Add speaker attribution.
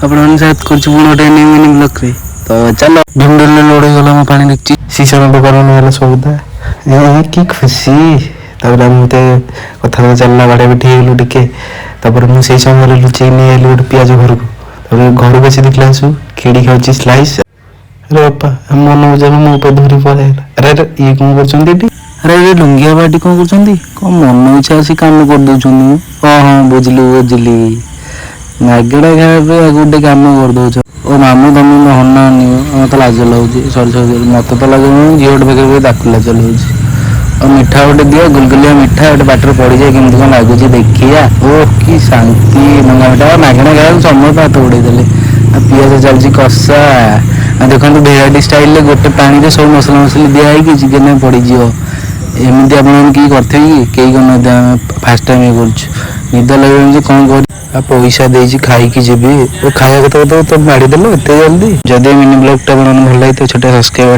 Speaker 1: ଆପଣମାନେ ସାଥ୍ କରୁଛୁ ପୁଣି ଗୋଟେ ମିନି ବ୍ଲକରେ। ତ ଚାଲ ଢୁଣ୍ଡୁରରେ ଲୋଡ଼ ହେଇଗଲା ମୋ ପାଣି ଦେଖଛି
Speaker 2: शीशा दुकान में सौदा कि खुशी तापर मत कथा चलना बाड़े भी ठीक हेलु टिके मुझे समय लुचेक नहीं आइलु गोटे पिज घर को घर बस देखला खिड़ी खाऊँ स्लाइस अरे बापा मन बुझा मो धरी पड़े अरे अरे ये कौन कर
Speaker 1: अरे अरे लुंगिया बाटी कौन कर कौन मन इच्छा आसी काम कर दौरान हाँ हाँ बुझली बुझली मागेड़ा खाया गोटे काम कर दौच ओ मामू तमें हनानी मत लाज लगे सरी सरी मत तो लगे झीटे पाखे ताकू लाज लगे और मिठा गोटे दियो गुलगुलिया मिठा गोटे बाटर पड़ जाए केमती कौन लगुच देखिया ओ कि शांति मंगा मिठा मागेड़ा खाया समस्त हाथ उड़ेदेले पिज चलती कषा देखो भेराइटी स्टाइल गोटे पानी सब मसला मसली दिखाई चिकेन पड़ज एमती आपड़ी करते कि कई कर फास्ट टाइम ये कर निद लगे कौन कर पैसा देगी खाई जी खाया तो मारिदेल एत जल्दी जदि मिनी ब्लॉग टा भल लगे तो छोटा सब्सक्राइब